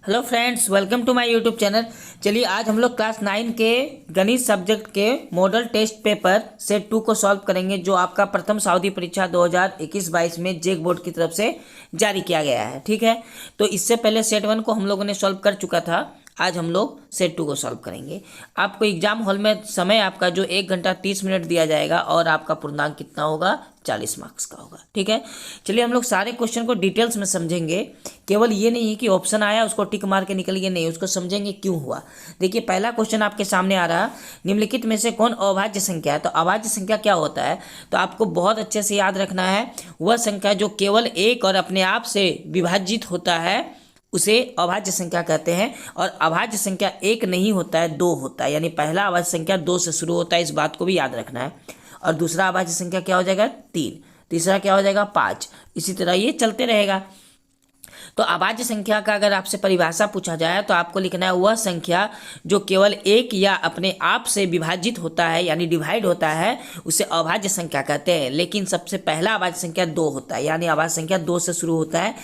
Hello friends, welcome to my YouTube channel. चलिए आज हम लोग क्लास 9 के गणित सब्जेक्ट के मॉडल टेस्ट पेपर सेट 2 को सॉल्व करेंगे, जो आपका प्रथम सावधि परीक्षा 2021-22 में जेक बोर्ड की तरफ से जारी किया गया है। ठीक है, तो इससे पहले सेट 1 को हम लोगों ने सॉल्व कर चुका था। आज हम लोग सेट 2 को सॉल्व करेंगे। आपको एग्जाम हॉल में समय आपका जो 1 घंटा 30 मिनट दिया जाएगा और आपका पूर्णांक कितना होगा, 40 मार्क्स का होगा। ठीक है, चलिए हम लोग सारे क्वेश्चन को डिटेल्स में समझेंगे। केवल ये नहीं है कि ऑप्शन आया उसको टिक मार के निकलिए, नहीं, उसको समझेंगे क्यों हुआ। देखिए पहला क्वेश्चन आपके सामने आ रहा, निम्नलिखित में से कौन अभाज्य संख्या है। तो अभाज्य संख्या क्या होता है, तो आपको बहुत अच्छे से याद रखना है, वह संख्या जो केवल एक और अपने आप से विभाजित होता है उसे अभाज्य संख्या कहते हैं। और अभाज्य संख्या एक नहीं होता है, दो होता है। यानी पहला अभाज्य संख्या 2 से शुरू होता है, इस बात को भी याद रखना है। और दूसरा अभाज्य संख्या क्या हो जाएगा, 3। तीसरा क्या हो जाएगा, 5। इसी तरह ये चलते रहेगा। तो अभाज्य संख्या का अगर आपसे परिभाषा पूछा जाए तो आपको लिखना है वह संख्या जो केवल एक या अपने आप से विभाजित होता है, यानी डिवाइड होता है, उसे अभाज्य संख्या कहते हैं। लेकिन सबसे पहला अभाज्य संख्या 2 होता है, यानी अभाज्य संख्या 2 से शुरू होता है,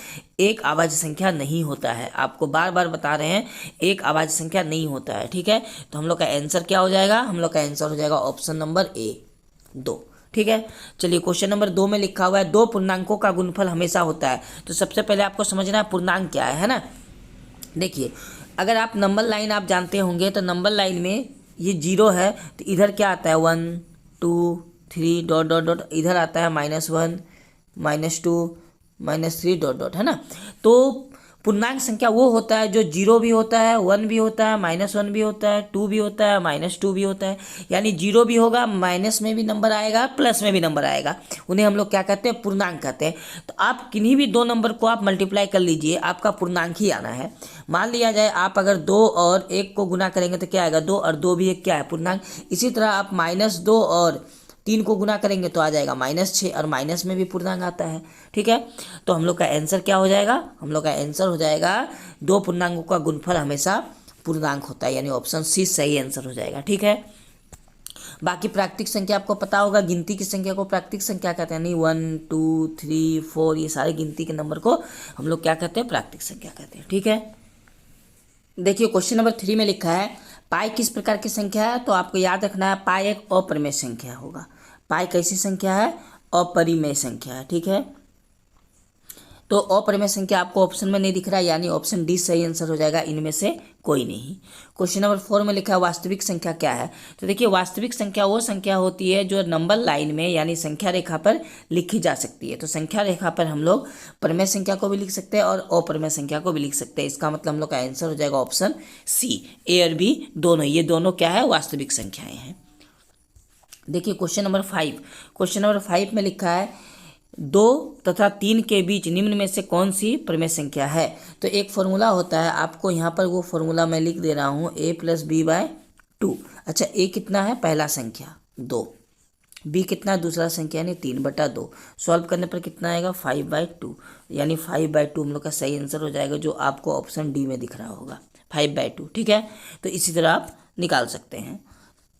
एक अभाज्य संख्या नहीं होता है। आपको बार बार बता रहे हैं, एक अभाज्य संख्या नहीं होता है। ठीक है, तो हम लोग का आंसर क्या हो जाएगा, हम लोग का आंसर हो जाएगा ऑप्शन नंबर ए, 2। ठीक है, चलिए क्वेश्चन नंबर 2 में लिखा हुआ है दो पूर्णांकों का गुणनफल हमेशा होता है। तो सबसे पहले आपको समझना है पूर्णांक क्या है ना। देखिए अगर आप नंबर लाइन आप जानते होंगे तो नंबर लाइन में ये 0 है, तो इधर क्या आता है 1 2 3 डॉट डॉट डॉट, इधर आता है -1 -2 -3 डॉट डॉट, है ना। तो पूर्णांक संख्या वो होता है जो 0 भी होता है, 1 भी होता है, -1 भी होता है, 2 भी होता है, -2 भी होता है। यानी 0 भी होगा, माइनस में भी नंबर आएगा, प्लस में भी नंबर आएगा। उन्हें हम लोग क्या कहते हैं, पूर्णांक कहते हैं। तो आप किन्हीं भी दो नंबर को आप मल्टीप्लाई कर लीजिए, आपका पूर्णांक ही आना है। मान लिया जाए आप अगर 2 और 1 को गुना करेंगे तो क्या आएगा, 2 और 2 भी 1 क्या है, पूर्णांक। इसी तरह आप -2 और 3 को गुना करेंगे तो आ जाएगा -6, और माइनस में भी पूर्णांक आता है। ठीक है, तो हम लोग का आंसर क्या हो जाएगा, हम लोग का आंसर हो जाएगा दो पूर्णांकों का गुणनफल हमेशा पूर्णांक होता है, यानी ऑप्शन सी सही आंसर हो जाएगा। ठीक है, बाकी प्राकृतिक संख्या आपको पता होगा, गिनती की संख्या को प्राकृतिक संख्या कहते हैं। नहीं, 1 2 3 4 ये सारे गिनती के नंबर को हम लोग क्या कहते हैं, प्राकृतिक संख्या कहते हैं। ठीक है, देखिए क्वेश्चन नंबर 3 में लिखा है पाई किस प्रकार की संख्या है। तो आपको याद रखना है पाई एक अपरिमेय संख्या होगा। पाई कैसी संख्या है, अपरिमेय संख्या है। ठीक है, तो अपरिमेय संख्या आपको ऑप्शन में नहीं दिख रहा है, यानी ऑप्शन डी सही आंसर हो जाएगा, इनमें से कोई नहीं। क्वेश्चन नंबर 4 में लिखा है वास्तविक संख्या क्या है। तो देखिए वास्तविक संख्या वो संख्या होती है जो नंबर लाइन में यानी संख्या रेखा पर लिखी जा सकती है। तो संख्या रेखा पर हम लोग परिमेय संख्या को भी लिख सकते हैं और अपरिमेय संख्या को भी लिख सकते हैं। इसका मतलब हम लोग का आंसर हो जाएगा ऑप्शन सी, ए और बी दोनों, ये दोनों क्या है, वास्तविक संख्याएं हैं। देखिए क्वेश्चन नंबर 5, क्वेश्चन नंबर 5 में लिखा है 2 तथा 3 के बीच निम्न में से कौन सी परिमेय संख्या है। तो एक फॉर्मूला होता है, आपको यहाँ पर वो फॉर्मूला मैं लिख दे रहा हूँ, a + b/2। अच्छा, a कितना है, पहला संख्या 2, b कितना, दूसरा संख्या यानी 3/2। सॉल्व करने पर कितना आएगा, 5/2, यानी 5/2 हम लोग का सही आंसर हो जाएगा, जो आपको ऑप्शन डी में दिख रहा होगा, 5/2। ठीक है, तो इसी तरह आप निकाल सकते हैं।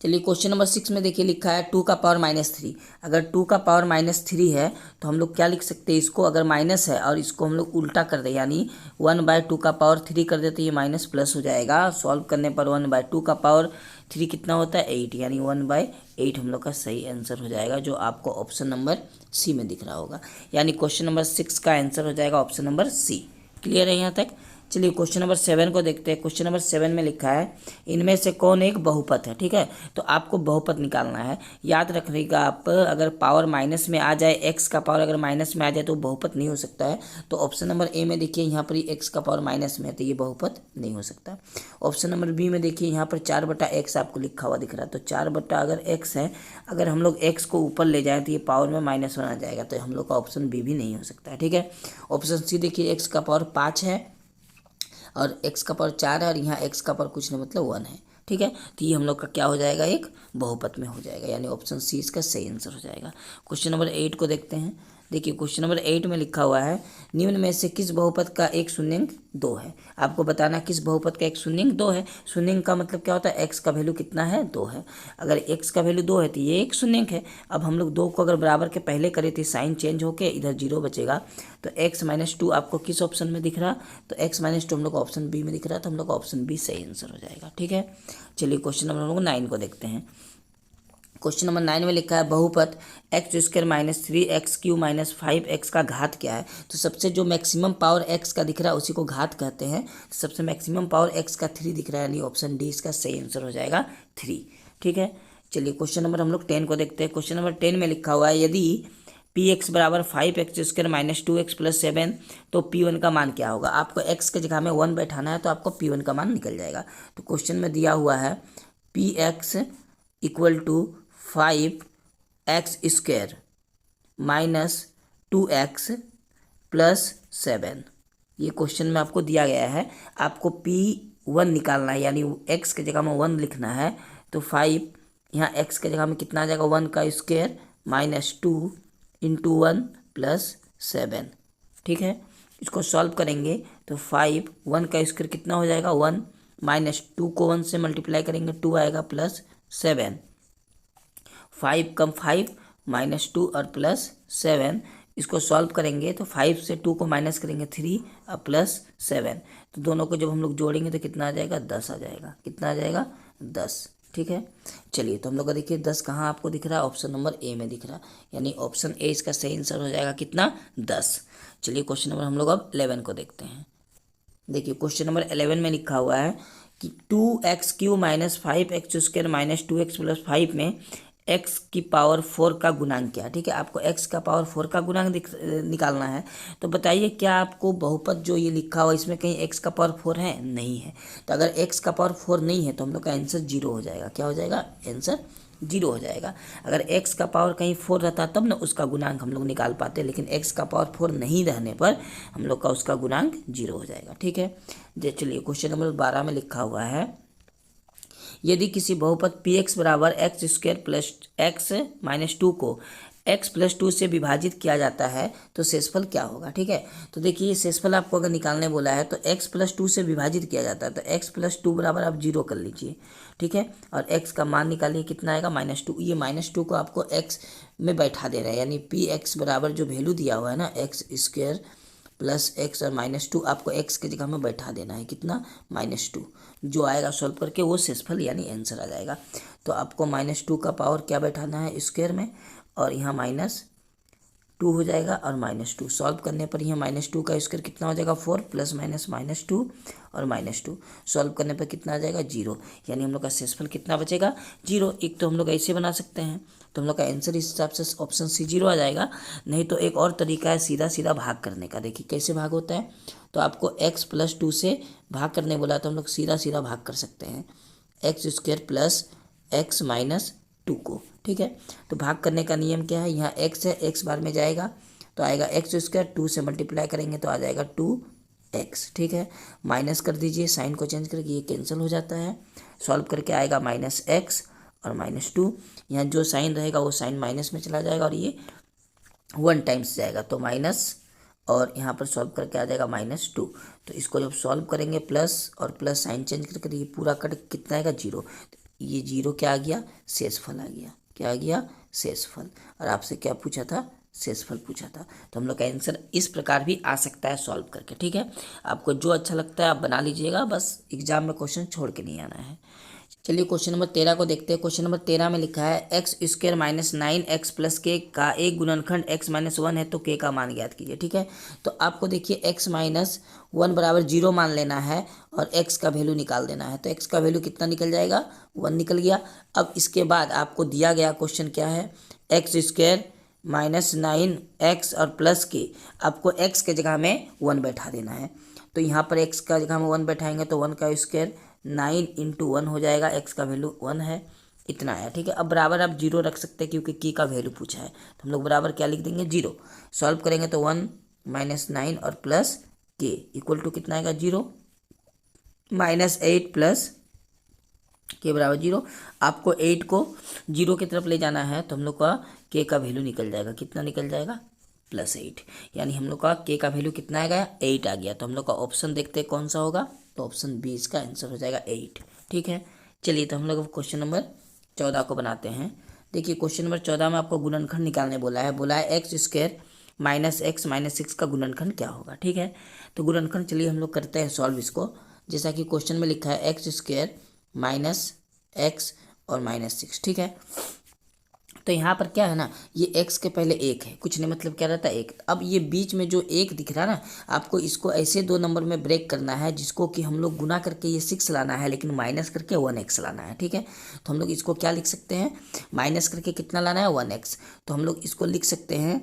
चलिए क्वेश्चन नंबर 6 में देखिए लिखा है 2 का पावर -3। अगर 2 का पावर -3 है तो हम लोग क्या लिख सकते हैं, इसको अगर माइनस है और इसको हम लोग उल्टा कर दें, यानी 1/2 का पावर 3 कर दे तो ये माइनस प्लस हो जाएगा। सॉल्व करने पर 1/2 का पावर 3 कितना होता है, 8, यानी 1/8 हम लोग का सही आंसर हो जाएगा, जो आपको ऑप्शन नंबर सी में दिख रहा होगा। यानी क्वेश्चन नंबर 6 का आंसर हो जाएगा ऑप्शन नंबर सी। क्लियर है यहाँ तक। चलिए क्वेश्चन नंबर 7 को देखते हैं। क्वेश्चन नंबर 7 में लिखा है इनमें से कौन एक बहुपद है। ठीक है, तो आपको बहुपद निकालना है। याद रखिएगा आप, अगर पावर माइनस में आ जाए, एक्स का पावर अगर माइनस में आ जाए तो बहुपद नहीं हो सकता है। तो ऑप्शन नंबर ए में देखिए यहाँ पर एक्स का पावर माइनस में है, तो ये बहुपद नहीं हो सकता। ऑप्शन नंबर बी में देखिए यहाँ पर 4/x आपको लिखा हुआ दिख रहा है, तो 4 अगर x है, अगर हम लोग x को ऊपर ले जाएँ तो ये पावर में -1 आ जाएगा, तो हम लोग का ऑप्शन बी भी नहीं हो सकता है। ठीक है, ऑप्शन सी देखिए x का पावर 5 है और x का पावर 4 है, और यहाँ x का पावर कुछ नहीं मतलब 1 है। ठीक है, तो ये हम लोग का क्या हो जाएगा, एक बहुपद में हो जाएगा, यानी ऑप्शन सी इसका सही आंसर हो जाएगा। क्वेश्चन नंबर 8 को देखते हैं। देखिए क्वेश्चन नंबर 8 में लिखा हुआ है निम्न में से किस बहुपद का एक शून्यंक 2 है। आपको बताना किस बहुपद का एक शून्यंक 2 है। शून्यंक का मतलब क्या होता है, एक्स का वैल्यू कितना है, 2 है। अगर एक्स का वैल्यू 2 है तो ये एक शून्यंक है। अब हम लोग 2 को अगर बराबर के पहले करे तो साइन चेंज होकर इधर 0 बचेगा। तो x-2 आपको किस ऑप्शन में दिख रहा, तो x-2 हम लोग ऑप्शन बी में दिख रहा, तो हम लोग ऑप्शन बी सही आंसर हो जाएगा। ठीक है, चलिए क्वेश्चन नंबर हम लोग 9 को देखते हैं। क्वेश्चन नंबर 9 में लिखा है बहुपद x² - 3x³ - 5x का घात क्या है। तो सबसे जो मैक्सिमम पावर x का दिख रहा है उसी को घात कहते हैं। तो सबसे मैक्सिमम पावर x का 3 दिख रहा है, यानी ऑप्शन डी इसका सही आंसर हो जाएगा 3। ठीक है, चलिए क्वेश्चन नंबर हम लोग 10 को देखते हैं। क्वेश्चन नंबर 10 में लिखा हुआ है यदि px = 5x² - 2x + 7 तो p1 का मान क्या होगा। आपको x के जगह में 1 बैठाना है तो आपको p1 का मान निकल जाएगा। तो क्वेश्चन में दिया हुआ है px = 5x² - 2x + 7, ये क्वेश्चन में आपको दिया गया है। आपको p1 निकालना है, यानी x के जगह में 1 लिखना है। तो 5 यहाँ x के जगह में कितना आ जाएगा, 1 का स्क्वायर -2 × 1 + 7। ठीक है, इसको सॉल्व करेंगे तो 5 1 का स्क्वायर कितना हो जाएगा, 1 -2 को 1 से मल्टीप्लाई करेंगे 2 आएगा प्लस 7। 5 कम 5 -2 और प्लस 7, इसको सॉल्व करेंगे तो 5 से 2 को माइनस करेंगे 3 और प्लस 7, तो दोनों को जब हम लोग जोड़ेंगे तो कितना आ जाएगा, 10 आ जाएगा। कितना आ जाएगा, 10। ठीक है, चलिए तो हम लोग का देखिए 10 कहाँ आपको दिख रहा है, ऑप्शन नंबर ए में दिख रहा है, यानी ऑप्शन ए इसका सही आंसर हो जाएगा कितना, 10। चलिए क्वेश्चन नंबर हम लोग अब 11 को देखते हैं। देखिए क्वेश्चन नंबर 11 में लिखा हुआ है कि 2x³ - 5x² - 2x + 5 में x की पावर 4 का गुणांक क्या है। ठीक है, आपको x का पावर 4 का गुणांक निकालना है। तो बताइए क्या आपको बहुपद जो ये लिखा हुआ इसमें कहीं x का पावर 4 है, नहीं है। तो अगर x का पावर 4 नहीं है तो हम लोग का आंसर 0 हो जाएगा। क्या हो जाएगा, आंसर 0 हो जाएगा। अगर x का पावर कहीं 4 रहता तब ना उसका गुणांक हम लोग निकाल पाते, लेकिन x का पावर 4 नहीं रहने पर हम लोग का उसका गुणांक 0 हो जाएगा। ठीक है, चलिए क्वेश्चन नंबर 12 में लिखा हुआ है यदि किसी बहुपद px = x² + x - 2 को x + 2 से विभाजित किया जाता है तो शेषफल क्या होगा। ठीक है, तो देखिए शेषफल आपको अगर निकालने बोला है तो x + 2 से विभाजित किया जाता है, तो x + 2 बराबर आप 0 कर लीजिए। ठीक है, और x का मान निकालिए कितना आएगा, -2। ये -2 को आपको x में बैठा दे रहा है, यानी px बराबर जो वैल्यू दिया हुआ है ना, x² + x और -2 आपको x के जगह में बैठा देना है, कितना, -2। जो आएगा सॉल्व करके वो शेषफल यानी आंसर आ जाएगा। तो आपको -2 का पावर क्या बैठाना है स्क्वायर में, और यहाँ -2 हो जाएगा और -2 सॉल्व करने पर यहाँ -2 का स्क्वायर कितना हो जाएगा, 4 + -2 और -2 सॉल्व करने पर कितना आ जाएगा, 0। यानी हम लोग का शेषफल कितना बचेगा, 0। एक तो हम लोग ऐसे बना सकते हैं, तो हम लोग का आंसर इस हिसाब से ऑप्शन सी 0 आ जाएगा। नहीं तो एक और तरीका है सीधा सीधा भाग करने का। देखिए कैसे भाग होता है, तो आपको x + 2 से भाग करने बोला तो हम लोग सीधा सीधा भाग कर सकते हैं x² + x - 2 को। ठीक है, तो भाग करने का नियम क्या है, यहाँ x है, x बार में जाएगा तो आएगा x², 2 से मल्टीप्लाई करेंगे तो आ जाएगा 2x। ठीक है, माइनस कर दीजिए, साइन को चेंज करके ये कैंसिल हो जाता है। सॉल्व करके आएगा -x और -2, यहाँ जो साइन रहेगा वो साइन माइनस में चला जाएगा और ये 1 टाइम्स जाएगा, तो माइनस, और यहाँ पर सॉल्व करके आ जाएगा -2। तो इसको जब सॉल्व करेंगे प्लस और प्लस साइन चेंज करके ये पूरा कट कितना आएगा, 0। ये 0 क्या आ गया, शेषफल आ गया। क्या आ गया, शेषफल। और आपसे क्या पूछा था, शेषफल पूछा था। तो हम लोग का आंसर इस प्रकार भी आ सकता है सॉल्व करके। ठीक है, आपको जो अच्छा लगता है आप बना लीजिएगा, बस एग्जाम में क्वेश्चन छोड़ के नहीं आना है। चलिए क्वेश्चन नंबर 13 को देखते हैं। क्वेश्चन नंबर 13 में लिखा है x² - 9x + k का एक गुणनखंड x - 1 है तो k का मान ज्ञात कीजिए। ठीक है, तो आपको देखिए x - 1 बराबर 0 मान लेना है और x का वैल्यू निकाल देना है। तो x का वैल्यू कितना निकल जाएगा, 1 निकल गया। अब इसके बाद आपको दिया गया क्वेश्चन क्या है, x² - 9x और प्लस k, आपको x के जगह में 1 बैठा देना है। तो यहाँ पर x का जगह में 1 बैठाएंगे तो 1 का स्क्वायर 9 × 1 हो जाएगा, x का वैल्यू 1 है, इतना आया। ठीक है, अब बराबर आप 0 रख सकते हैं क्योंकि की का वैल्यू पूछा है, तो हम लोग बराबर क्या लिख देंगे, 0। सॉल्व करेंगे तो 1 - 9 और प्लस k इक्वल टू कितना आएगा, 0। -8 प्लस के बराबर 0। आपको 8 को 0 की तरफ ले जाना है तो हम लोग का k का वैल्यू निकल जाएगा, कितना निकल जाएगा, +8, यानी हम लोग का के का वैल्यू कितना आ गया 8 आ गया। तो हम लोग का ऑप्शन देखते हैं कौन सा होगा, तो ऑप्शन बी इसका आंसर हो जाएगा 8। ठीक है, चलिए तो हम लोग क्वेश्चन नंबर 14 को बनाते हैं। देखिए क्वेश्चन नंबर 14 में आपको गुणनखंड निकालने बोला है x² -x -6 का गुणनखंड क्या होगा। ठीक है, तो गुणनखंड चलिए हम लोग करते हैं सॉल्व इसको। जैसा कि क्वेश्चन में लिखा है x² -x और -6। ठीक है, तो यहाँ पर क्या है ना, ये x के पहले एक है, कुछ नहीं मतलब क्या रहता है एक। अब ये बीच में जो एक दिख रहा है ना, आपको इसको ऐसे 2 नंबर में ब्रेक करना है जिसको कि हम लोग गुना करके ये 6 लाना है, लेकिन माइनस करके 1x लाना है। ठीक है, तो हम लोग इसको क्या लिख सकते हैं, माइनस करके कितना लाना है 1x, तो हम लोग इसको लिख सकते हैं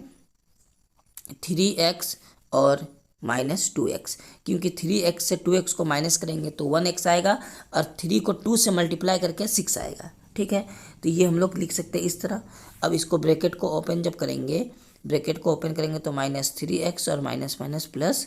3x और -2x, क्योंकि 3x से 2x को माइनस करेंगे तो 1x आएगा और 3 को 2 से मल्टीप्लाई करके 6 आएगा। ठीक है, तो ये हम लोग लिख सकते हैं इस तरह। अब इसको ब्रैकेट को ओपन जब करेंगे, ब्रैकेट को ओपन करेंगे तो -3x और माइनस माइनस प्लस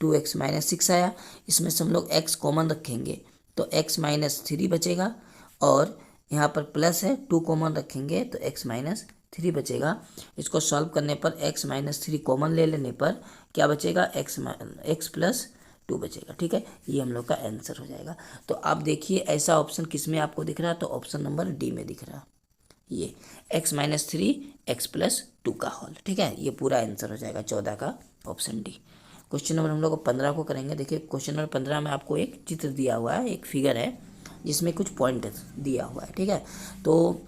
2x -6 आया। इसमें से हम लोग x कॉमन रखेंगे तो x -3 बचेगा, और यहाँ पर प्लस है 2 कॉमन रखेंगे तो x -3 बचेगा। इसको सॉल्व करने पर x -3 कॉमन ले लेने पर क्या बचेगा, x + 2 बचेगा। ठीक है, ये हम लोग का आंसर हो जाएगा। तो आप देखिए ऐसा ऑप्शन किस में आपको दिख रहा है, तो ऑप्शन नंबर डी में दिख रहा है, ये x -3 x + 2 का होल। ठीक है, ये पूरा आंसर हो जाएगा 14 का ऑप्शन डी। क्वेश्चन नंबर हम लोग 15 को करेंगे। देखिए क्वेश्चन नंबर 15 में आपको एक चित्र दिया हुआ है, एक फिगर है जिसमें कुछ पॉइंट दिया हुआ है। ठीक है, तो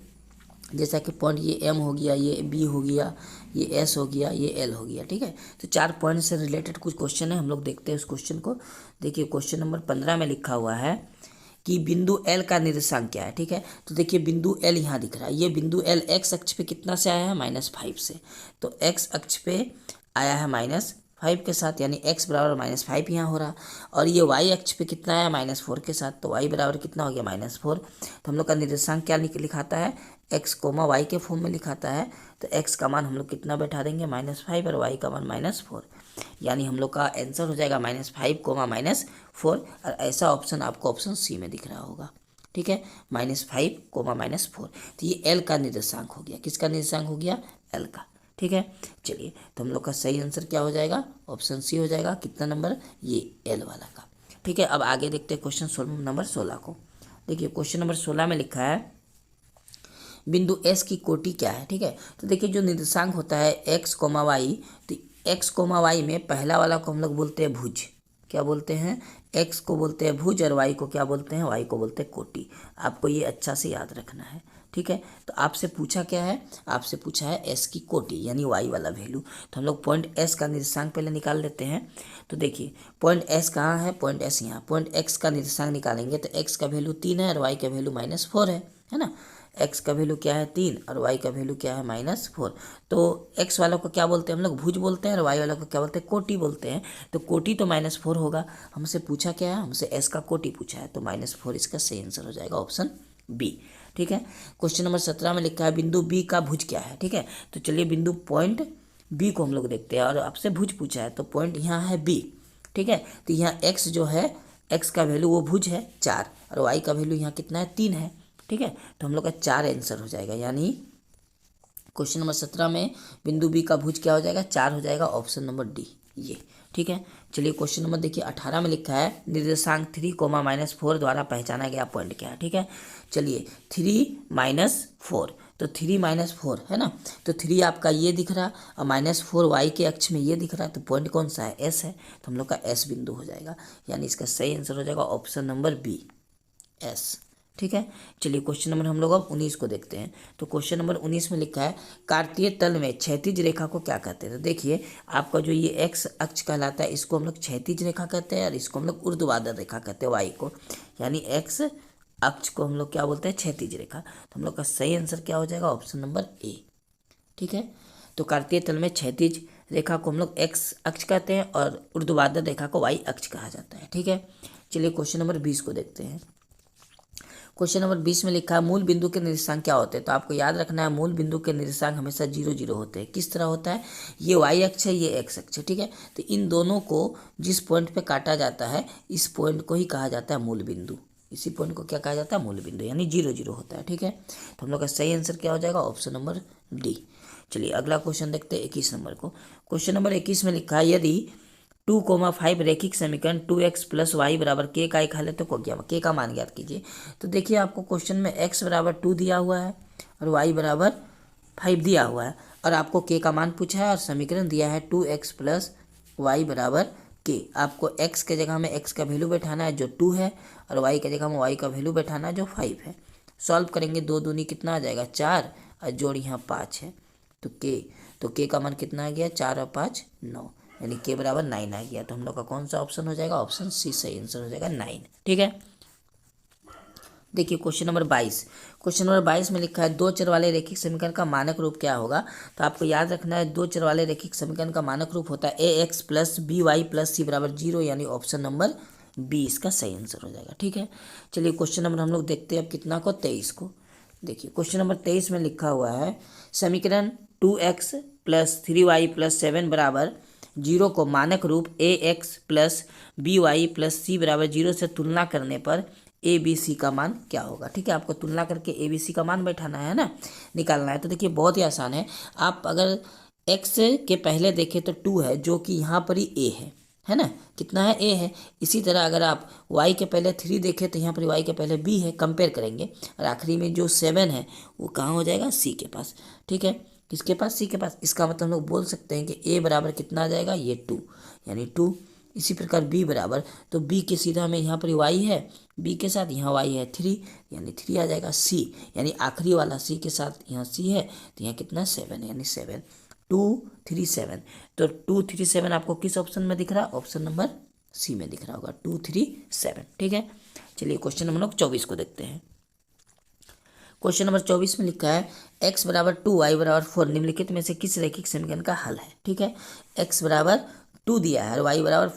जैसा कि पॉइंट ये M हो गया, ये B हो गया, ये S हो गया, ये L हो गया। ठीक है, तो 4 पॉइंट से रिलेटेड कुछ क्वेश्चन है, हम लोग देखते हैं उस क्वेश्चन को। देखिए क्वेश्चन नंबर 15 में लिखा हुआ है कि बिंदु L का निर्देशांक क्या है। ठीक है, तो देखिए बिंदु L यहाँ दिख रहा है, ये बिंदु L x अक्ष पे कितना से आया है, -5 से, तो x अक्ष पे आया है -5 के साथ, यानी x बराबर -5 यहाँ हो रहा। और ये y अक्ष पे कितना आया, -4 के साथ, तो y बराबर कितना हो गया, -4। तो हम लोग का निर्देशांक क्या लिखाता है, x, y के फॉर्म में लिखाता है। तो x का मान हम लोग कितना बैठा देंगे, -5, और y का मान -4, यानी हम लोग का आंसर हो जाएगा -5, -4। और ऐसा ऑप्शन आपको ऑप्शन सी में दिख रहा होगा। ठीक है, -5, -4, तो ये L का निर्देशांक हो गया। किसका निर्देशांक हो गया, L का। ठीक है, चलिए तो हम लोग का सही आंसर क्या हो जाएगा, ऑप्शन सी हो जाएगा। कितना नंबर, ये L वाला का। ठीक है, अब आगे देखते हैं क्वेश्चन नंबर 16 को। देखिए क्वेश्चन नंबर 16 में लिखा है बिंदु S की कोटि क्या है। ठीक है, तो देखिए जो निर्देशांक होता है x, y, तो x, y में पहला वाला को हम लोग बोलते हैं भुज। क्या बोलते हैं, x को बोलते हैं भुज, और y को क्या बोलते हैं, y को बोलते हैं कोटि। आपको ये अच्छा से याद रखना है। ठीक है, तो आपसे पूछा क्या है, आपसे पूछा है s की कोटि यानी y वाला वैल्यू। तो हम लोग पॉइंट s का निर्देशांक पहले निकाल लेते हैं। तो देखिए पॉइंट s कहाँ है, पॉइंट s यहाँ। पॉइंट x का निर्देशांक निकालेंगे तो x का वैल्यू 3 है और y का वैल्यू -4 है ना। x का वैल्यू क्या है 3 और y का वैल्यू क्या है -4। तो x वालों को क्या बोलते हैं हम लोग, भुज बोलते हैं, और y वालों को क्या बोलते हैं, कोटि बोलते हैं। तो कोटि तो -4 होगा। हमसे पूछा क्या है, हमसे s का कोटि पूछा है, तो -4 इसका सही आंसर हो जाएगा, ऑप्शन बी। ठीक है, क्वेश्चन नंबर 17 में लिखा है बिंदु B का भुज क्या है। ठीक है, तो चलिए बिंदु पॉइंट B को हम लोग देखते हैं, और आपसे भुज पूछा है तो पॉइंट यहाँ है B। ठीक है, तो यहाँ x जो है, x का वैल्यू वो भुज है 4, और y का वैल्यू यहाँ कितना है 3 है। ठीक है, तो हम लोग का 4 आंसर हो जाएगा, यानी क्वेश्चन नंबर 17 में बिंदु बी का भुज क्या हो जाएगा, 4 हो जाएगा, ऑप्शन नंबर डी ये। ठीक है, चलिए क्वेश्चन नंबर देखिए 18 में लिखा है निर्देशांक 3, -4 द्वारा पहचाना गया पॉइंट क्या है। ठीक है, चलिए 3 - 4, तो 3 - 4 है ना, तो 3 आपका ये दिख रहा और -4 y के अक्ष में ये दिख रहा है, तो पॉइंट कौन सा है, S है, तो हम लोग का S बिंदु हो जाएगा, यानी इसका सही आंसर हो जाएगा ऑप्शन नंबर बी, S। ठीक है, चलिए क्वेश्चन नंबर हम लोग अब 19 को देखते हैं। तो क्वेश्चन नंबर 19 में लिखा है कार्तीय तल में क्षैतिज रेखा को क्या कहते हैं। तो देखिए आपका जो ये x अक्ष कहलाता है, इसको हम लोग क्षैतिज रेखा कहते हैं, और इसको हम लोग ऊर्ध्वाधर रेखा कहते हैं, y को, यानी x अक्ष को हम लोग क्या बोलते हैं, क्षैतिज रेखा। तो हम लोग का सही आंसर क्या हो जाएगा, ऑप्शन नंबर ए। ठीक है, तो कार्तीय तल में क्षैतिज रेखा को हम लोग x अक्ष कहते हैं, और ऊर्ध्वाधर रेखा को y अक्ष कहा जाता है। ठीक है, चलिए क्वेश्चन नंबर 20 को देखते हैं। क्वेश्चन नंबर 20 में लिखा है मूल बिंदु के निर्देशांक क्या होते हैं। तो आपको याद रखना है मूल बिंदु के निर्देशांक हमेशा 0 0 होते हैं। किस तरह होता है, ये y अक्ष है, ये x अक्ष है। ठीक है, तो इन दोनों को जिस पॉइंट पे काटा जाता है, इस पॉइंट को ही कहा जाता है मूल बिंदु। इसी पॉइंट को क्या कहा जाता है, मूल बिंदु, यानी 0 0 होता है। ठीक है, तो हम लोग का सही आंसर क्या हो जाएगा, ऑप्शन नंबर डी। चलिए अगला क्वेश्चन देखते हैं 21 नंबर को। क्वेश्चन नंबर 21 में लिखा है यदि 2,5 रैखिक समीकरण 2x प्लस वाई बराबर के का एक हल है तो के का मान ज्ञात कीजिए। तो देखिए आपको क्वेश्चन में x बराबर 2 दिया हुआ है और y बराबर 5 दिया हुआ है और आपको के का मान पूछा है और समीकरण दिया है 2x प्लस वाई बराबर के। आपको x के जगह में x का वैल्यू बैठाना है जो 2 है और y के जगह में y का वैल्यू बैठाना है जो 5 है। सॉल्व करेंगे 2 दूनी कितना आ जाएगा 4 और जोड़ यहाँ 5 है तो के का मान कितना आ गया 4 और 5 9, यानी के बराबर 9 आ गया। तो हम लोग का कौन सा ऑप्शन हो जाएगा, ऑप्शन सी सही आंसर हो जाएगा 9। ठीक है, देखिए क्वेश्चन नंबर 22। क्वेश्चन नंबर 22 में लिखा है दो चर वाले रैखिक समीकरण का मानक रूप क्या होगा। तो आपको याद रखना है दो चर वाले रैखिक समीकरण का मानक रूप होता है ax plus b y plus c बराबर 0, यानी ऑप्शन नंबर बी इसका सही आंसर हो जाएगा। ठीक है, चलिए क्वेश्चन नंबर हम लोग देखते हैं अब कितना को 23 को। देखिए क्वेश्चन नंबर 23 में लिखा हुआ है समीकरण 2x प्लस 3y प्लस 7 बराबर 0 को मानक रूप ax plus b y plus c बराबर 0 से तुलना करने पर ए बी सी का मान क्या होगा। ठीक है, आपको तुलना करके ए बी सी का मान बैठाना है ना, निकालना है। तो देखिए बहुत ही आसान है। आप अगर x के पहले देखें तो 2 है जो कि यहाँ पर ही a है ना, कितना है a है। इसी तरह अगर आप y के पहले 3 देखें तो यहाँ पर y के पहले b है, कंपेयर करेंगे। और आखिरी में जो 7 है वो कहाँ हो जाएगा, c के पास। ठीक है, किसके पास, c के पास। इसका मतलब हम लोग बोल सकते हैं कि a बराबर कितना आ जाएगा, ये 2 यानी 2। इसी प्रकार b बराबर, तो b के सीधा में यहाँ पर y है, b के साथ यहाँ y है 3, यानी 3 आ जाएगा। c यानी आखिरी वाला c के साथ यहाँ c है तो यहाँ कितना 7 है, यानी 7 2 3 7। तो 2 3 7 आपको किस ऑप्शन में दिख रहा है, ऑप्शन नंबर सी में दिख रहा होगा 2 3 7। ठीक है, चलिए क्वेश्चन नंबर 24 को देखते हैं। क्वेश्चन नंबर 24 में लिखा है x बराबर 2 y बराबर 4 निम्नलिखित में से किस रैखिक समीकरण का हल है। ठीक है, x बराबर 2 दिया है और y बराबर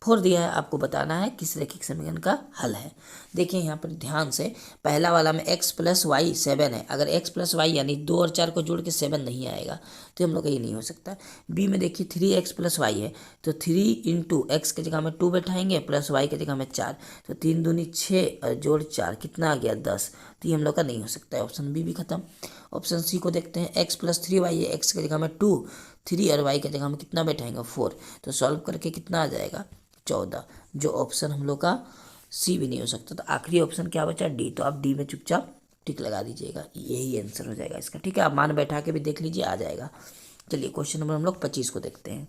4 दिया है, आपको बताना है किस रैखिक समीकरण का हल है। देखिए यहाँ पर ध्यान से, पहला वाला में x प्लस वाई 7 है, अगर x प्लस वाई यानी 2 और 4 को जोड़ के 7 नहीं आएगा तो हम लोग का ये नहीं हो सकता। b में देखिए 3x प्लस वाई है तो 3 इंटू एक्स के जगह में 2 बैठाएंगे प्लस वाई के जगह में 4, तो 3 दूनी 6 और जोड़ 4 कितना आ गया 10। तो ये हम लोग का नहीं हो सकता है, ऑप्शन बी भी खत्म। ऑप्शन सी को देखते हैं, x प्लस 3y है, एक्स के जगह में 2, 3 और y के जगह में कितना बैठाएंगे 4, तो सॉल्व करके कितना आ जाएगा 14, जो ऑप्शन हम लोग का सी भी नहीं हो सकता। तो आखिरी ऑप्शन क्या बचा, डी। तो आप डी में चुपचाप टिक लगा दीजिएगा, यही आंसर हो जाएगा इसका। ठीक है, आप मान बैठा के भी देख लीजिए, आ जाएगा। चलिए क्वेश्चन नंबर हम लोग 25 को देखते हैं।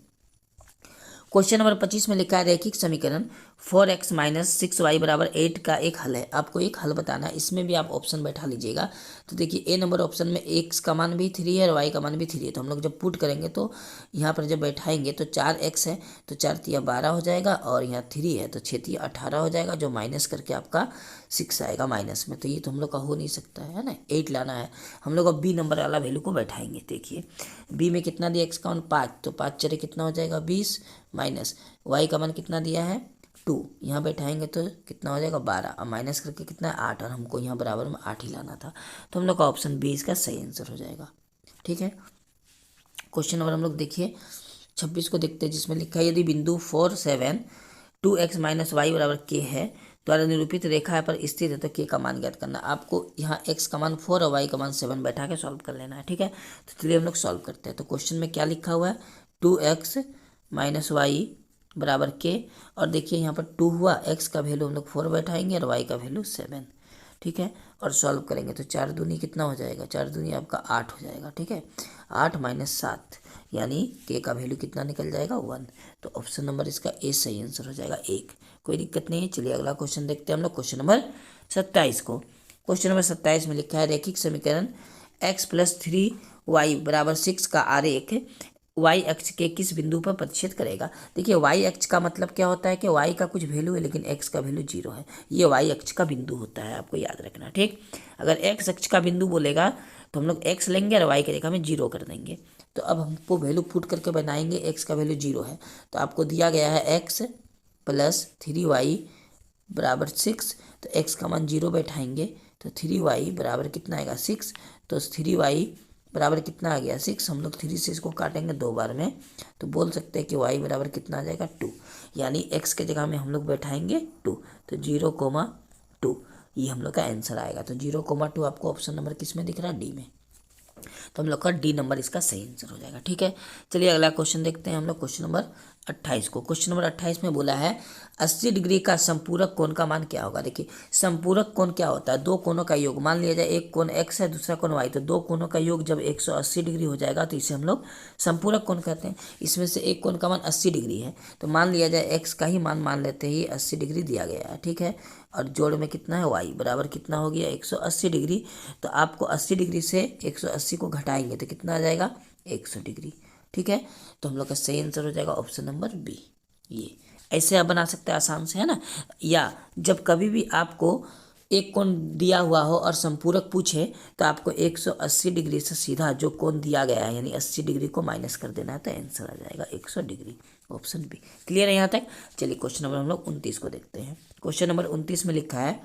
क्वेश्चन नंबर 25 में लिखा है रैखिक समीकरण 4x माइनस 6y बराबर 8 का एक हल है। आपको एक हल बताना है, इसमें भी आप ऑप्शन बैठा लीजिएगा। तो देखिए ए नंबर ऑप्शन में x का मान भी 3 है और y का मान भी 3 है, तो हम लोग जब पुट करेंगे तो यहाँ पर जब बैठाएंगे तो 4x है तो 4 तिया 12 हो जाएगा और यहाँ 3 है तो 6 तिया 18 हो जाएगा, जो माइनस करके आपका 6 आएगा माइनस में। तो ये तो हम लोग का हो नहीं सकता है ना, 8 लाना है। हम लोग अब बी नंबर वाला वैल्यू को बैठाएंगे। देखिए बी में कितना दिया x का मान 5, तो 5 चरे कितना हो जाएगा 20, माइनस y का मान कितना दिया है 2, यहाँ बैठाएंगे तो कितना हो जाएगा 12, अब माइनस करके कितना है 8, और हमको यहाँ बराबर में 8 ही लाना था। तो हम लोग का ऑप्शन बी इसका सही आंसर हो जाएगा। ठीक है, क्वेश्चन नंबर हम लोग देखिए 26 को देखते हैं, जिसमें लिखा है यदि बिंदु 4 7 2x माइनस वाई बराबर के है द्वारा निरूपित रेखा पर स्थित है तो के का मान ज्ञात करना। आपको यहाँ x का मान 4 और y का मान 7 बैठा के सॉल्व कर लेना है। ठीक है, तो चलिए हम लोग सॉल्व करते हैं। तो क्वेश्चन में क्या लिखा हुआ है 2x माइनस वाई बराबर के, और देखिए यहाँ पर 2 हुआ, x का वैल्यू हम लोग 4 बैठाएंगे और y का वैल्यू 7। ठीक है, और सॉल्व करेंगे तो 4 दूनी कितना हो जाएगा, 4 दूनी आपका 8 हो जाएगा। ठीक है, 8 माइनस 7 यानी के का वैल्यू कितना निकल जाएगा 1। तो ऑप्शन नंबर इसका ए सही आंसर हो जाएगा 1, कोई दिक्कत नहीं है। चलिए अगला क्वेश्चन देखते हैं हम लोग, क्वेश्चन नंबर 27 को। क्वेश्चन नंबर 27 में लिखा है रैखिक समीकरण x प्लस 3y बराबर 6 का आरेख y अक्ष के किस बिंदु पर प्रतिच्छेद करेगा। देखिए y अक्ष का मतलब क्या होता है कि y का कुछ वैल्यू है लेकिन x का वैल्यू 0 है, ये y अक्ष का बिंदु होता है, आपको याद रखना। ठीक, अगर x अक्ष का बिंदु बोलेगा तो हम लोग x लेंगे और y के जगह में 0 कर देंगे। तो अब हमको वैल्यू पुट करके बनाएंगे, x का वैल्यू 0 है तो आपको दिया गया है x प्लस 3y बराबर 6, तो x का मान 0 बैठाएंगे तो 3y बराबर कितना आएगा 6, तो 3y बराबर कितना आ गया 6। हम लोग 3 से इसको काटेंगे 2 बार में तो बोल सकते हैं कि y बराबर कितना आ जाएगा 2, यानी x के जगह में हम लोग बैठाएंगे 2, तो 0,2 ये हम लोग का आंसर आएगा। तो 0,2 आपको ऑप्शन नंबर किस में दिख रहा है, डी में। तो हम लोग का डी नंबर इसका सही आंसर हो जाएगा। ठीक है, चलिए अगला क्वेश्चन देखते हैं हम लोग, क्वेश्चन नंबर 28 को। क्वेश्चन नंबर 28 में बोला है 80 डिग्री का संपूरक कोण का मान क्या होगा। देखिए संपूरक कोण क्या होता है, दो कोणों का योग। मान लिया जाए एक कोण x है, दूसरा कोण y, तो दो कोणों का योग जब 180 डिग्री हो जाएगा तो इसे हम लोग संपूरक कोण कहते हैं। इसमें से एक कोण का मान 80 डिग्री है, तो मान लिया जाए x का ही मान लेते ही 80 डिग्री दिया गया है। ठीक है, और जोड़ में कितना है y बराबर कितना हो गया 180 डिग्री। तो आपको 80 डिग्री से 180 को घटाएंगे तो कितना आ जाएगा 100 डिग्री। ठीक है, तो हम लोग का सही आंसर हो जाएगा ऑप्शन नंबर बी। ये ऐसे आप बना सकते हैं आसान से, है ना। या जब कभी भी आपको एक कोण दिया हुआ हो और संपूरक पूछे तो आपको 180 डिग्री से सीधा जो कोण दिया गया है यानी 80 डिग्री को माइनस कर देना है, तो आंसर आ जाएगा 100 डिग्री, ऑप्शन बी। क्लियर है यहाँ तक। चलिए क्वेश्चन नंबर हम लोग 29 को देखते हैं। क्वेश्चन नंबर 29 में लिखा है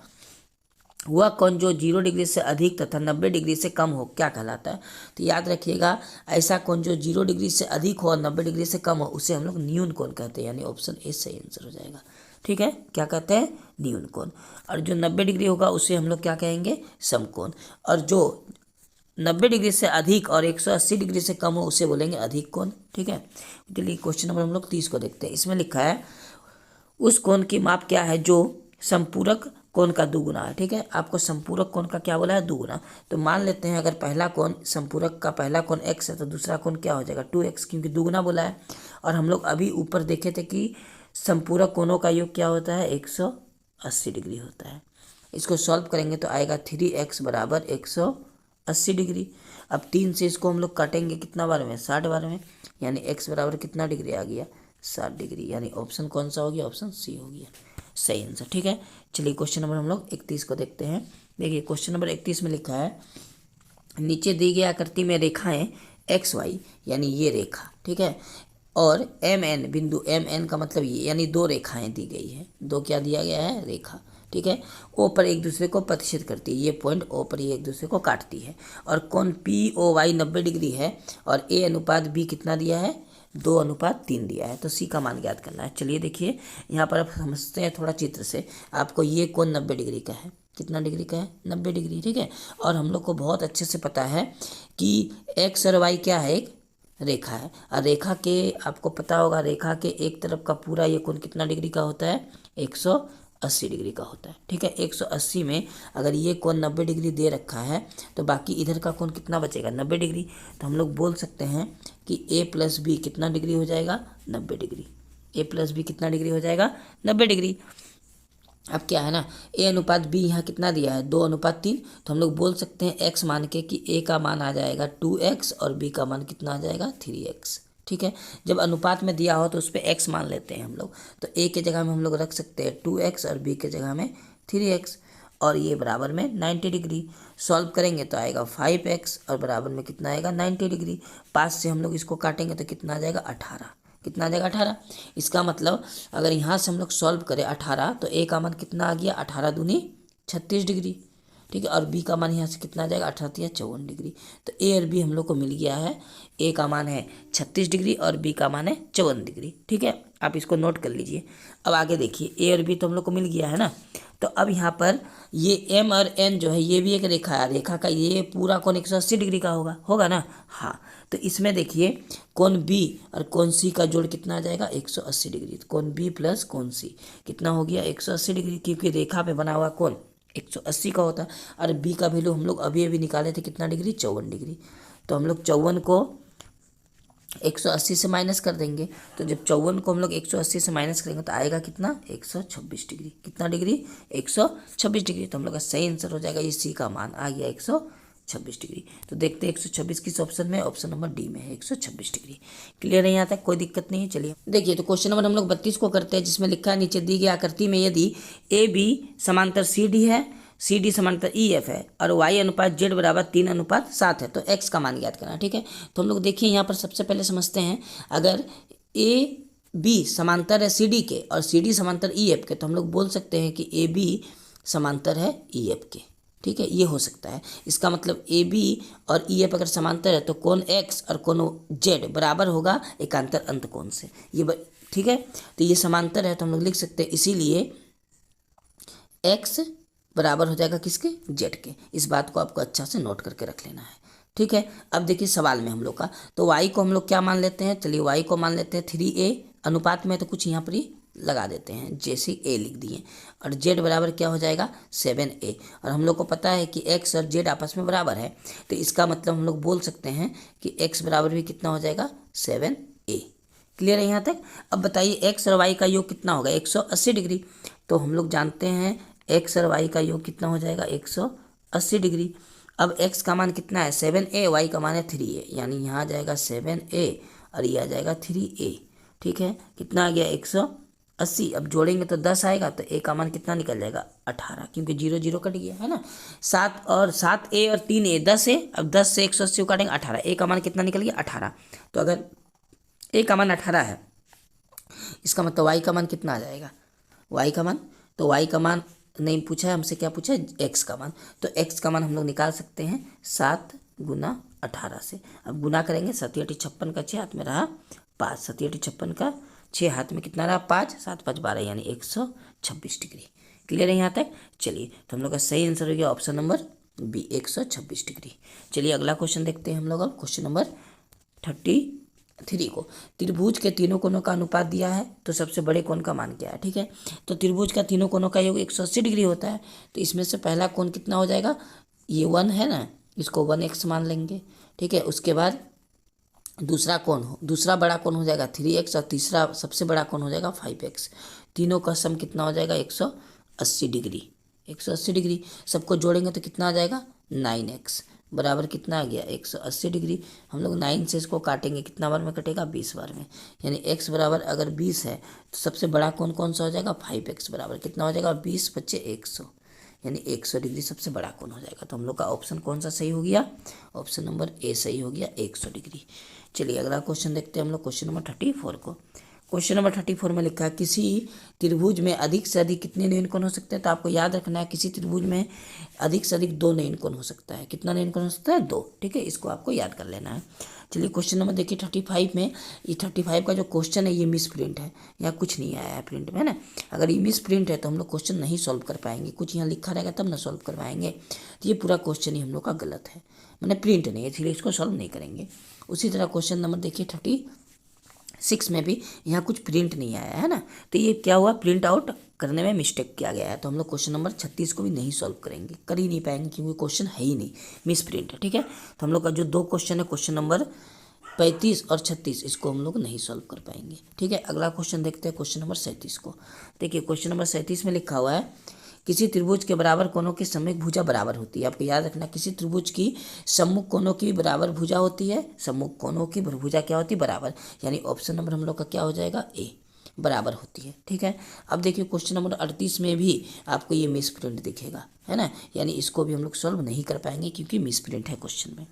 वह कोण जो 0 डिग्री से अधिक तथा 90 डिग्री से कम हो क्या कहलाता है। तो याद रखिएगा ऐसा कोण जो 0 डिग्री से अधिक हो और 90 डिग्री से कम हो उसे हम लोग न्यून कोण कहते हैं, यानी ऑप्शन ए सही आंसर हो जाएगा। ठीक है, क्या कहते हैं न्यून कोण। और जो 90 डिग्री होगा उसे हम लोग क्या कहेंगे समकोण। और जो 90 डिग्री से अधिक और 180 डिग्री से कम हो उसे बोलेंगे अधिक कोण। ठीक है, चलिए क्वेश्चन नंबर हम लोग 30 को देखते हैं। इसमें लिखा है उस कोण की माप क्या है जो संपूरक कोण का दुगुना है। ठीक है, आपको संपूरक कोण का क्या बोला है दुगुना। तो मान लेते हैं अगर पहला कोण संपूरक का पहला कोण x है तो दूसरा कोण क्या हो जाएगा 2x, क्योंकि दुगुना बोला है। और हम लोग अभी ऊपर देखे थे कि संपूरक कोणों का योग क्या होता है 180 डिग्री होता है। इसको सॉल्व करेंगे तो आएगा 3x बराबर 180 डिग्री। अब 3 से इसको हम लोग काटेंगे कितना बार में 60 बार में, यानी x बराबर कितना डिग्री आ गया 60 डिग्री, यानी ऑप्शन कौन सा हो गया ऑप्शन सी हो गया सही आंसर। ठीक है, चलिए क्वेश्चन नंबर हम लोग 31 को देखते हैं। देखिए क्वेश्चन नंबर 31 में लिखा है नीचे दी गई आकृति में रेखाएं एक्स वाई यानी ये रेखा, ठीक है, और एम एन बिंदु, एम एन का मतलब ये यानी दो रेखाएं दी गई है, दो क्या दिया गया है रेखा। ठीक है, ओ पर एक दूसरे को प्रतिच्छेद करती है, ये पॉइंट ओ पर ये एक दूसरे को काटती है। और कोण पी ओ वाई 90 डिग्री है और ए अनुपात बी कितना दिया है 2:3 दिया है। तो सी का मान ज्ञात करना है। चलिए देखिए यहाँ पर आप समझते हैं थोड़ा चित्र से। आपको ये कोण 90 डिग्री का है, कितना डिग्री का है 90 डिग्री। ठीक है, और हम लोग को बहुत अच्छे से पता है कि एक्स और वाई क्या है एक रेखा है। और रेखा के आपको पता होगा रेखा के एक तरफ का पूरा ये कोण कितना डिग्री का होता है 180 डिग्री का होता है। ठीक है, 180 में अगर ये कोण 90 डिग्री दे रखा है तो बाकी इधर का कोण कितना बचेगा 90 डिग्री। तो हम लोग बोल सकते हैं कि a प्लस बी कितना डिग्री हो जाएगा 90 डिग्री। a प्लस बी कितना डिग्री हो जाएगा 90 डिग्री। अब क्या है ना a अनुपात b यहाँ कितना दिया है 2:3, तो हम लोग बोल सकते हैं x मान के कि a का मान आ जाएगा 2x और b का मान कितना आ जाएगा 3x। ठीक है, जब अनुपात में दिया हो तो उस पर x मान लेते हैं हम लोग। तो a के जगह में हम लोग रख सकते हैं 2x और b के जगह में 3x, और ये बराबर में 90 डिग्री। सॉल्व करेंगे तो आएगा 5x और बराबर में कितना आएगा 90 डिग्री। 5 से हम लोग इसको काटेंगे तो कितना आ जाएगा 18, कितना आ जाएगा 18। इसका मतलब अगर यहाँ से हम लोग सॉल्व करें 18 तो a का मान कितना आ गया 18 दूनी 36 डिग्री। ठीक है, और b का मान यहाँ से कितना आ जाएगा 18 या 54 डिग्री। तो a और b हम लोग को मिल गया है, a का मान है 36 डिग्री और b का मान है 54 डिग्री। ठीक है, आप इसको नोट कर लीजिए। अब आगे देखिए a और b तो हम लोग को मिल गया है ना। तो अब यहाँ पर ये m और n जो है ये भी एक रेखा है, रेखा का ये पूरा कोण 180 डिग्री का होगा ना। हाँ, तो इसमें देखिए कोण b और कोण c का जोड़ कितना आ जाएगा 180 डिग्री। तो कोण b प्लस कोण c कितना हो गया 180 डिग्री, क्योंकि रेखा पे बना हुआ कोण 180 का होता है। और b का वैल्यू हम लोग अभी अभी निकाले थे कितना डिग्री 54 डिग्री। तो हम लोग 54 को 180 से माइनस कर देंगे। तो जब 54 को हम लोग 180 से माइनस करेंगे तो आएगा कितना 126 डिग्री। कितना डिग्री 126 डिग्री। तो हम लोग का सही आंसर हो जाएगा ये सी का मान आ गया 126 डिग्री। तो देखते हैं 126 किस ऑप्शन में, ऑप्शन नंबर डी में है 126 डिग्री। क्लियर है यहाँ तक, कोई दिक्कत नहीं है। चलिए देखिए तो क्वेश्चन नंबर हम लोग 32 को करते हैं, जिसमें लिखा है नीचे दी गई आकृति में यदि ए बी समांतर सी डी है, सी डी समांतर ई एफ है और वाई अनुपात जेड बराबर 3:7 है, तो एक्स का मान ज्ञात करना। ठीक है, तो हम लोग देखिए यहाँ पर सबसे पहले समझते हैं अगर ए बी समांतर है सी डी के और सी डी समांतर ई एफ के, तो हम लोग बोल सकते हैं कि ए बी समांतर है ई एफ के। ठीक है, ये हो सकता है। इसका मतलब ए बी और ई एफ अगर समांतर है तो कोण एक्स और कोण जेड बराबर होगा एकांतर अंत कोण से। ये ठीक है, तो ये समांतर है तो हम लोग लिख सकते हैं इसीलिए एक्स बराबर हो जाएगा किसके जेड के। इस बात को आपको अच्छा से नोट करके रख लेना है। ठीक है। अब देखिए सवाल में हम लोग का, तो y को हम लोग क्या मान लेते हैं, चलिए y को मान लेते हैं 3a, अनुपात में तो कुछ यहाँ पर ही लगा देते हैं, जैसे a लिख दिए, और z बराबर क्या हो जाएगा 7a। और हम लोग को पता है कि x और z आपस में बराबर है, तो इसका मतलब हम लोग बोल सकते हैं कि x बराबर भी कितना हो जाएगा 7a। क्लियर है यहाँ तक। अब बताइए x और y का योग कितना होगा 180 डिग्री, तो हम लोग जानते हैं x और y का योग कितना हो जाएगा 180 डिग्री। अब x का मान कितना है 7a, y का मान है 3a, यानी यहाँ आ जाएगा 7a और ये आ जाएगा 3a। ठीक है, कितना आ गया 180। अब जोड़ेंगे तो 10 आएगा, तो a का मान कितना निकल जाएगा 18, क्योंकि 0 0 कट गया है ना। 7 और 7a और 3a 10a, अब 10 से 180 को काटेंगे 18, a का मान कितना निकल गया 18। तो अगर a का मान 18 है, इसका मतलब y का मान कितना आ जाएगा, y का मान, तो y का मान नहीं पूछा है हमसे, क्या पूछा है x का मान। तो x का मान हम लोग निकाल सकते हैं 7 गुना 18 से। अब गुना करेंगे, 7 8 56 का 6 हाथ में रहा 5, 7 8 56 का 6 हाथ में कितना रहा 5, 7 5 12, यानी 126 डिग्री। क्लियर है यहाँ तक। चलिए, तो हम लोग का सही आंसर हो गया ऑप्शन नंबर बी 126 डिग्री। चलिए अगला क्वेश्चन देखते हैं हम लोग। अब क्वेश्चन नंबर 33 को, त्रिभुज के तीनों कोनों का अनुपात दिया है, तो सबसे बड़े कोण का मान क्या है। ठीक है, तो त्रिभुज का तीनों कोनों का योग 180 डिग्री होता है, तो इसमें से पहला कोण कितना हो जाएगा, ये 1 है ना, इसको 1x मान लेंगे। ठीक है, उसके बाद दूसरा बड़ा कोण हो जाएगा 3x, और तीसरा सबसे बड़ा कोण हो जाएगा 5x। तीनों का सम कितना हो जाएगा 180 डिग्री। 180 डिग्री सबको जोड़ेंगे तो कितना आ जाएगा 9x, बराबर कितना आ गया 180 डिग्री। हम लोग 9 से इसको काटेंगे, कितना बार में कटेगा 20 बार में, यानी x बराबर अगर 20 है तो सबसे बड़ा कोण कौन सा हो जाएगा 5x, बराबर कितना हो जाएगा 20 × 100, यानी 100 डिग्री सबसे बड़ा कोण हो जाएगा। तो हम लोग का ऑप्शन कौन सा सही हो गया, ऑप्शन नंबर ए सही हो गया 100 डिग्री। चलिए अगला क्वेश्चन देखते हैं हम लोग, क्वेश्चन नंबर 34 को। क्वेश्चन नंबर 34 में लिखा है किसी त्रिभुज में अधिक से अधिक कितने नयन कोण हो सकते हैं। तो आपको याद रखना है किसी त्रिभुज में अधिक से अधिक 2 नयन कोण हो सकता है। कितना नयन कोण हो सकता है 2। ठीक है, इसको आपको याद कर लेना है। चलिए क्वेश्चन नंबर देखिए 35 में, ये 35 का जो क्वेश्चन है ये मिस प्रिंट है, यहाँ कुछ नहीं आया है प्रिंट में, है ना। अगर ये मिस प्रिंट है तो हम लोग क्वेश्चन नहीं सॉल्व कर पाएंगे, कुछ यहाँ लिखा रहेगा तब ना सॉल्व कर पाएंगे। तो ये पूरा क्वेश्चन ही हम लोग का गलत है, मैंने प्रिंट नहीं है, इसलिए इसको सॉल्व नहीं करेंगे। उसी तरह क्वेश्चन नंबर देखिए 36 में भी यहाँ कुछ प्रिंट नहीं आया है ना, तो ये क्या हुआ, प्रिंट आउट करने में मिस्टेक किया गया है। तो हम लोग क्वेश्चन नंबर 36 को भी नहीं सॉल्व करेंगे, कर ही नहीं पाएंगे, क्योंकि क्वेश्चन है ही नहीं, मिस प्रिंट है। ठीक है, तो हम लोग का जो 2 क्वेश्चन है, क्वेश्चन नंबर 35 और 36, इसको हम लोग नहीं सॉल्व कर पाएंगे। ठीक है, अगला क्वेश्चन देखते हैं क्वेश्चन नंबर 37 को। देखिए क्वेश्चन नंबर 37 में लिखा हुआ है किसी त्रिभुज के बराबर कोनों की सम्मुख भुजा बराबर होती है। आपको याद रखना, किसी त्रिभुज की सम्मुख कोनों की बराबर भुजा होती है, सम्मुख कोनों की भुजा क्या होती है बराबर, यानी ऑप्शन नंबर हम लोग का क्या हो जाएगा ए, बराबर होती है। ठीक है, अब देखिए क्वेश्चन नंबर 38 में भी आपको ये मिस प्रिंट दिखेगा, है ना, यानी इसको भी हम लोग सॉल्व नहीं कर पाएंगे क्योंकि मिस प्रिंट है क्वेश्चन में।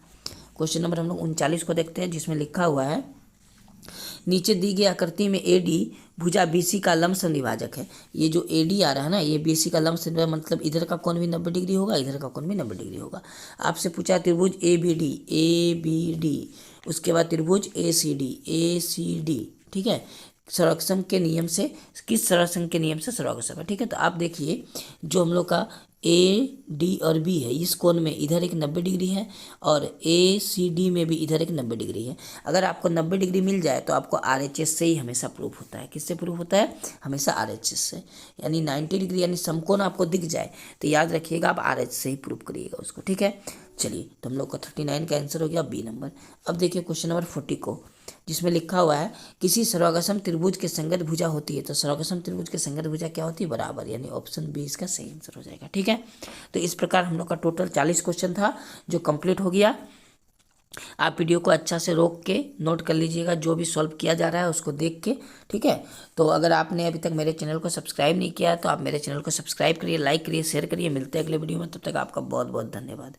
क्वेश्चन नंबर हम लोग 39 को देखते हैं, जिसमें लिखा हुआ है नीचे दी गई आकृति में AD भुजा BC का लंब समद्विभाजक है। ये जो AD आ रहा है ना, ये BC का लंब समद्विभाजक, मतलब इधर का कोण भी 90 डिग्री होगा, इधर का कोण भी 90 डिग्री होगा। आपसे पूछा त्रिभुज ABD, उसके बाद त्रिभुज ACD, ठीक है, सर्वक्षम के नियम से, किस सर्वक्षम के नियम से सर्वक्षम है। ठीक है, तो आप देखिए जो हम लोग का AD और B है, इस कोण में इधर एक 90 डिग्री है और ACD में भी इधर एक 90 डिग्री है। अगर आपको 90 डिग्री मिल जाए तो आपको RHS से ही हमेशा प्रूफ होता है। किससे प्रूफ होता है, हमेशा RHS से, यानी 90 डिग्री यानी समकोण आपको दिख जाए तो याद रखिएगा आप RH से ही प्रूफ करिएगा उसको। ठीक है, चलिए तो हम लोग का 39 का आंसर हो गया बी नंबर। अब देखिए क्वेश्चन नंबर 40 को, जिसमें लिखा हुआ है किसी सर्वगसम त्रिभुज के संगत भुजा होती है। तो सर्वगसम त्रिभुज के संगत भुजा क्या होती है, बराबर, यानी ऑप्शन बी इसका सही आंसर हो जाएगा। ठीक है, तो इस प्रकार हम लोग का टोटल 40 क्वेश्चन था जो कंप्लीट हो गया। आप वीडियो को अच्छा से रोक के नोट कर लीजिएगा, जो भी सॉल्व किया जा रहा है उसको देख के। ठीक है, तो अगर आपने अभी तक मेरे चैनल को सब्सक्राइब नहीं किया तो आप मेरे चैनल को सब्सक्राइब करिए, लाइक करिए, शेयर करिए। मिलते हैं अगले वीडियो में, तब तक आपका बहुत बहुत धन्यवाद।